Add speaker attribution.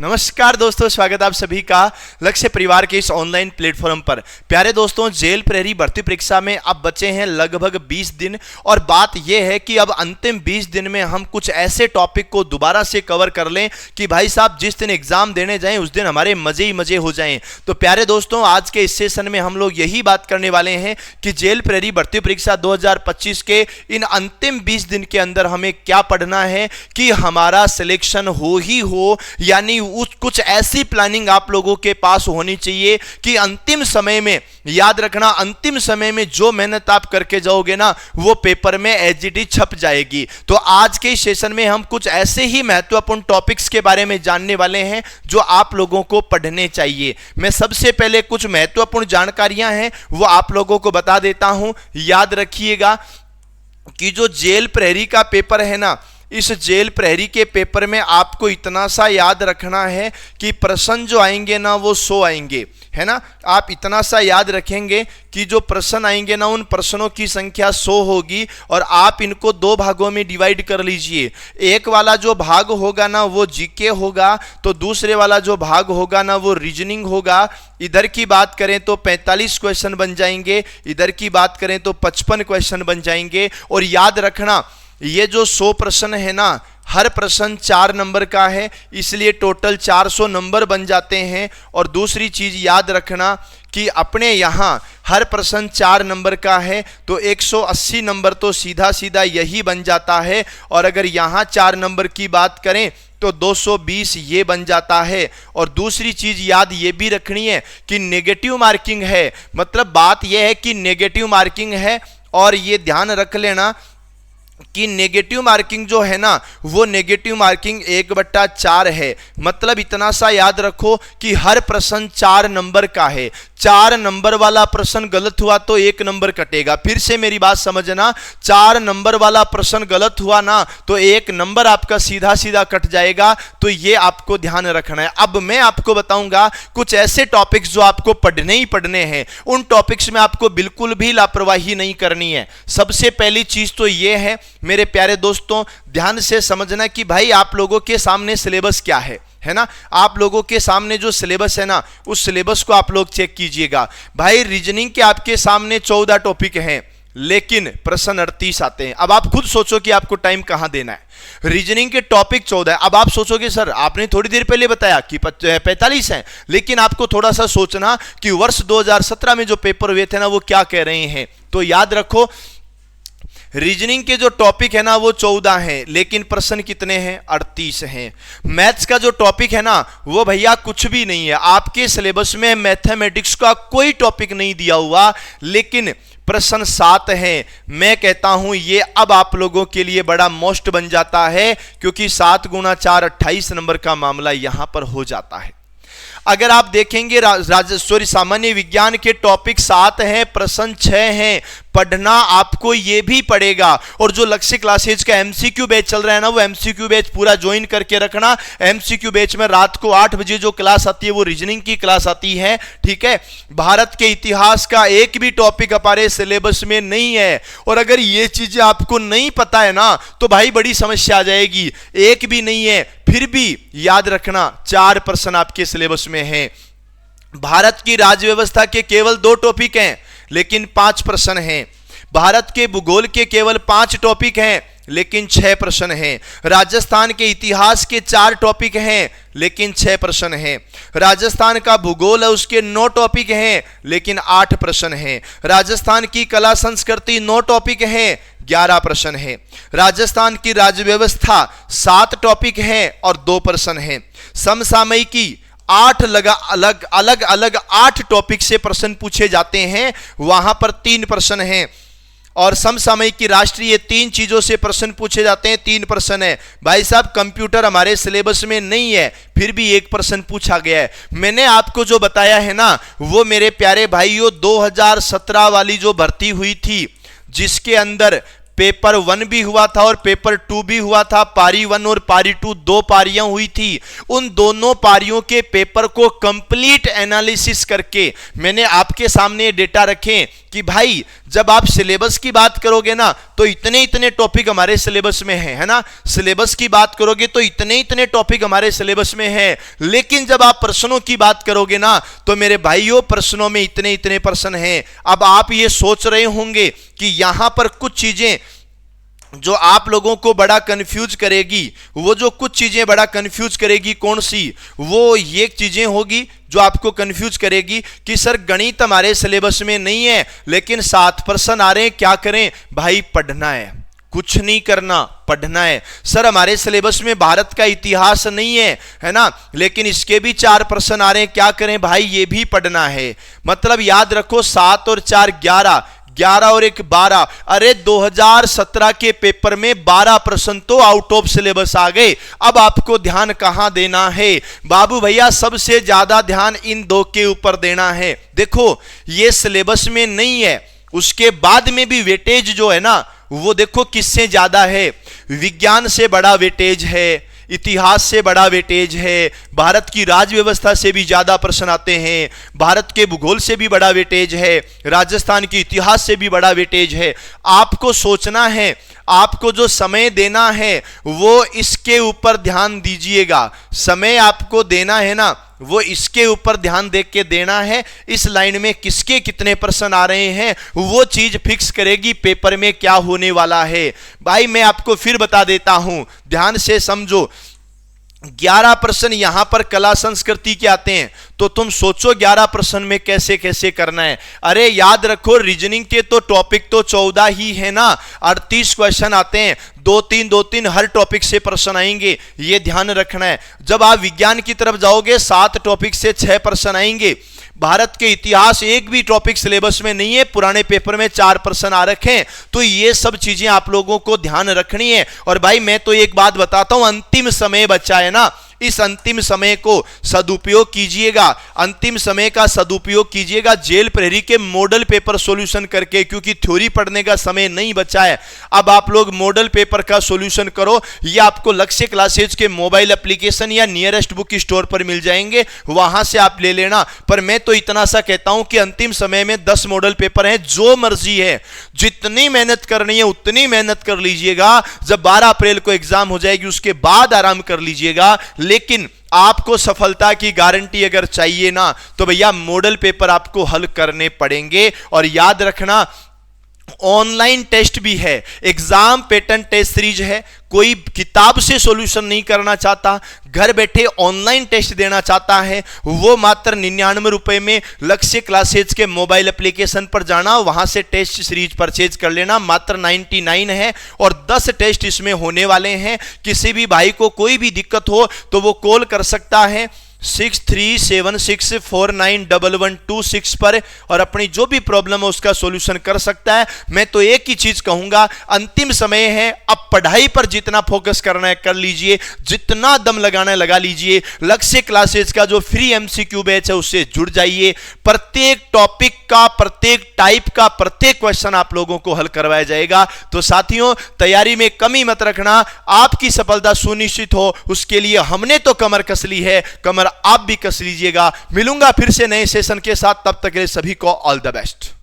Speaker 1: नमस्कार दोस्तों, स्वागत है आप सभी का लक्ष्य परिवार के इस ऑनलाइन प्लेटफॉर्म पर। प्यारे दोस्तों, जेल प्रहरी भर्ती परीक्षा में अब बचे हैं लगभग 20 दिन और बात यह है कि अब अंतिम 20 दिन में हम कुछ ऐसे टॉपिक को दोबारा से कवर कर लें कि भाई साहब जिस दिन एग्जाम देने जाएं उस दिन हमारे मजे ही मजे हो जाएं। तो प्यारे दोस्तों, आज के इस सेशन में हम लोग यही बात करने वाले हैं कि जेल प्रहरी भर्ती परीक्षा 2025 के इन अंतिम 20 दिन के अंदर हमें क्या पढ़ना है कि हमारा सिलेक्शन हो ही हो, यानी कुछ ऐसी प्लानिंग आप लोगों के पास होनी चाहिए कि अंतिम समय में, याद रखना, अंतिम समय में जो मेहनत आप करके जाओगे ना वो पेपर में एचजीटी छप जाएगी। तो आज के सेशन में हम कुछ ऐसे ही महत्वपूर्ण टॉपिक्स के बारे में जानने वाले हैं जो आप लोगों को पढ़ने चाहिए। मैं सबसे पहले कुछ महत्वपूर्ण जानकारियां हैं वो आप लोगों को बता देता हूं। याद रखिएगा कि जो जेल प्रहरी का पेपर है ना, इस जेल प्रहरी के पेपर में आपको इतना सा याद रखना है कि प्रश्न जो आएंगे ना वो 100 आएंगे, है ना। आप इतना सा याद रखेंगे कि जो प्रश्न आएंगे ना उन प्रश्नों की संख्या 100 होगी और आप इनको 2 भागों में डिवाइड कर लीजिए। एक वाला जो भाग होगा ना वो जीके होगा, तो दूसरे वाला जो भाग होगा ना वो रीजनिंग होगा। इधर की बात करें तो 45 क्वेश्चन बन जाएंगे, इधर की बात करें तो 55 क्वेश्चन बन जाएंगे। और याद रखना, ये जो 100 प्रश्न है ना, हर प्रश्न 4 नंबर का है, इसलिए टोटल 400 नंबर बन जाते हैं। और दूसरी चीज याद रखना कि अपने यहाँ हर प्रश्न 4 नंबर का है तो 180 नंबर तो सीधा सीधा यही बन जाता है। और अगर यहाँ 4 नंबर की बात करें तो 220 ये बन जाता है। और दूसरी चीज याद ये भी रखनी है कि नेगेटिव मार्किंग है, मतलब बात यह है कि नेगेटिव मार्किंग है। और ये ध्यान रख लेना कि नेगेटिव मार्किंग जो है ना वो नेगेटिव मार्किंग 1/4 है। मतलब इतना सा याद रखो कि हर प्रश्न 4 नंबर का है। 4 नंबर वाला प्रश्न गलत हुआ तो 1 नंबर कटेगा। फिर से मेरी बात समझना, 4 नंबर वाला प्रश्न गलत हुआ ना तो 1 नंबर आपका सीधा सीधा कट जाएगा। तो ये आपको ध्यान रखना है। अब मैं आपको बताऊंगा कुछ ऐसे टॉपिक्स जो आपको पढ़ने ही पढ़ने हैं। उन टॉपिक्स में आपको बिल्कुल भी लापरवाही नहीं करनी है। सबसे पहली चीज तो ये है मेरे प्यारे दोस्तों, ध्यान से समझना कि भाई आप लोगों के सामने सिलेबस क्या है ना। आप लोगों के सामने जो सिलेबस है ना उस सिलेबस को आप लोग चेक कीजिएगा। भाई रीजनिंग के आपके सामने 14 टॉपिक हैं लेकिन प्रश्न 38 आते हैं। अब आप खुद सोचो कि आपको टाइम कहां देना है। रीजनिंग के टॉपिक 14 है। अब आप सोचोगे सर आपने थोड़ी देर पहले बताया कि 45 हैं, लेकिन आपको थोड़ा सा सोचना कि वर्ष 2017 में जो पेपर हुए थे ना वो क्या कह रहे हैं। तो याद रखो, रीजनिंग के जो टॉपिक है ना वो 14 हैं लेकिन प्रश्न कितने हैं? 38 हैं। मैथ्स का जो टॉपिक है ना वो भैया कुछ भी नहीं है। आपके सिलेबस में मैथमेटिक्स का कोई टॉपिक नहीं दिया हुआ लेकिन प्रश्न 7 हैं। मैं कहता हूं ये अब आप लोगों के लिए बड़ा मोस्ट बन जाता है क्योंकि 7 × 4 28 नंबर का मामला यहां पर हो जाता है। अगर आप देखेंगे सामान्य विज्ञान के टॉपिक 7 हैं, प्रश्न 6 हैं। पढ़ना आपको ये भी पड़ेगा। और जो लक्ष्य क्लासेज का एमसीक्यू बैच चल रहा है ना वो एमसीक्यू बैच पूरा ज्वाइन करके रखना। एमसीक्यू बैच में रात को 8 बजे जो क्लास आती है वो रीजनिंग की क्लास आती है, ठीक है। भारत के इतिहास का एक भी टॉपिक हमारे सिलेबस में नहीं है। और अगर ये चीजें आपको नहीं पता है ना तो भाई बड़ी समस्या आ जाएगी। एक भी नहीं है, फिर भी याद रखना 4 प्रश्न आपके सिलेबस में हैं। भारत की राज्य व्यवस्था के केवल 2 टॉपिक हैं लेकिन 5 प्रश्न हैं। भारत के भूगोल के केवल 5 टॉपिक हैं लेकिन 6 प्रश्न हैं। राजस्थान के इतिहास के 4 टॉपिक हैं लेकिन 6 प्रश्न हैं। राजस्थान का भूगोल है उसके 9 टॉपिक हैं लेकिन 8 प्रश्न हैं। राजस्थान की कला संस्कृति 9 टॉपिक हैं, 11 प्रश्न हैं। राजस्थान की राज्य व्यवस्था 7 टॉपिक हैं और 2 प्रश्न हैं। समसामयिकी 8 अलग अलग 8 टॉपिक से प्रश्न पूछे जाते हैं, वहां पर 3 प्रश्न हैं। और समसामयिक की राष्ट्रीय 3 चीजों से प्रश्न पूछे जाते हैं, 3 प्रश्न है। भाई साहब कंप्यूटर हमारे सिलेबस में नहीं है फिर भी 1 प्रश्न पूछा गया है। मैंने आपको जो बताया है ना वो मेरे प्यारे भाइयों 2017 वाली जो भर्ती हुई थी जिसके अंदर पेपर 1 भी हुआ था और पेपर 2 भी हुआ था। पारी 1 और पारी 2 दो पारियां हुई थी। उन दोनों पारियों के पेपर को कंप्लीट एनालिसिस करके मैंने आपके सामने डेटा रखे कि भाई जब आप सिलेबस की बात करोगे ना तो इतने इतने टॉपिक हमारे सिलेबस में है ना, सिलेबस की बात करोगे तो इतने इतने टॉपिक हमारे सिलेबस में है, लेकिन जब आप प्रश्नों की बात करोगे ना तो मेरे भाइयों प्रश्नों में इतने इतने प्रश्न हैं। अब आप ये सोच रहे होंगे कि यहां पर कुछ चीजें जो आप लोगों को बड़ा कंफ्यूज करेगी, वो जो कुछ चीजें बड़ा कंफ्यूज करेगी कौन सी, वो ये चीजें होगी जो आपको कंफ्यूज करेगी कि सर गणित हमारे सिलेबस में नहीं है लेकिन 7 प्रश्न आ रहे हैं, क्या करें भाई? पढ़ना है, कुछ नहीं करना, पढ़ना है। सर हमारे सिलेबस में भारत का इतिहास नहीं है ना, लेकिन इसके भी 4 प्रश्न आ रहे हैं, क्या करें भाई? ये भी पढ़ना है। मतलब याद रखो 7 और 4 11, 11 और 1 12। अरे 2017 के पेपर में 12 प्रश्न तो आउट ऑफ सिलेबस आ गए। अब आपको ध्यान कहां देना है बाबू भैया? सबसे ज्यादा ध्यान इन 2 के ऊपर देना है। देखो ये सिलेबस में नहीं है, उसके बाद में भी वेटेज जो है ना वो देखो किससे ज्यादा है? विज्ञान से बड़ा वेटेज है, इतिहास से बड़ा वेटेज है, भारत की राज्य व्यवस्था से भी ज्यादा प्रश्न आते हैं, भारत के भूगोल से भी बड़ा वेटेज है, राजस्थान के इतिहास से भी बड़ा वेटेज है। आपको सोचना है, आपको जो समय देना है वो इसके ऊपर ध्यान दीजिएगा। समय आपको देना है ना वो इसके ऊपर ध्यान दे के देना है। इस लाइन में किसके कितने प्रश्न आ रहे हैं वो चीज फिक्स करेगी पेपर में क्या होने वाला है। भाई मैं आपको फिर बता देता हूं, ध्यान से समझो। 11 प्रश्न यहां पर कला संस्कृति के आते हैं, तो तुम सोचो 11 प्रश्न में कैसे कैसे करना है। अरे याद रखो रीजनिंग के तो टॉपिक तो 14 ही है ना, 38 क्वेश्चन आते हैं, 2-3 हर टॉपिक से प्रश्न आएंगे, ये ध्यान रखना है। जब आप विज्ञान की तरफ जाओगे 7 टॉपिक से 6 प्रश्न आएंगे। भारत के इतिहास एक भी टॉपिक सिलेबस में नहीं है, पुराने पेपर में 4 प्रश्न आ रखे हैं। तो ये सब चीजें आप लोगों को ध्यान रखनी है। और भाई मैं तो एक बात बताता हूं, अंतिम समय बचा है ना, इस अंतिम समय को सदुपयोग कीजिएगा, अंतिम समय का सदुपयोग कीजिएगा जेल प्रहरी के मॉडल पेपर सॉल्यूशन करके, क्योंकि थ्योरी पढ़ने का समय नहीं बचा है। अब आप लोग मॉडल पेपर का सॉल्यूशन करो, ये आपको लक्ष्य क्लासेज के मोबाइल एप्लीकेशन या नियरेस्ट बुक स्टोर पर मिल जाएंगे, वहां से आप ले लेना। पर मैं तो इतना सा कहता हूं कि अंतिम समय में 10 मॉडल पेपर हैं, जो मर्जी है, जितनी मेहनत करनी है उतनी मेहनत कर लीजिएगा। जब 12 अप्रैल को एग्जाम हो जाएगी उसके बाद आराम कर लीजिएगा, लेकिन आपको सफलता की गारंटी अगर चाहिए ना तो भैया मॉडल पेपर आपको हल करने पड़ेंगे। और याद रखना ऑनलाइन टेस्ट भी है, एग्जाम पैटर्न टेस्ट सीरीज है। कोई किताब से सॉल्यूशन नहीं करना चाहता, घर बैठे ऑनलाइन टेस्ट देना चाहता है, वो मात्र 99 रुपए में लक्ष्य क्लासेज के मोबाइल एप्लीकेशन पर जाना, वहां से टेस्ट सीरीज परचेज कर लेना, मात्र 99 है। और 10 टेस्ट इसमें होने वाले हैं। किसी भी भाई को कोई भी दिक्कत हो तो वो कॉल कर सकता है 6376491126 पर और अपनी जो भी प्रॉब्लम है उसका सॉल्यूशन कर सकता है। मैं तो एक ही चीज कहूंगा, अंतिम समय है, अब पढ़ाई पर जितना फोकस करना है कर लीजिए, जितना दम लगाना है लगा लीजिए। लक्ष्य क्लासेज का जो फ्री एमसीक्यू बैच है उससे जुड़ जाइए। प्रत्येक टॉपिक का, प्रत्येक टाइप का प्रत्येक क्वेश्चन आप लोगों को हल करवाया जाएगा। तो साथियों तैयारी में कमी मत रखना, आपकी सफलता सुनिश्चित हो उसके लिए हमने तो कमर कस ली है, कमर आप भी कस लीजिएगा। मिलूंगा फिर से नए सेशन के साथ, तब तक के लिए सभी को ऑल द बेस्ट।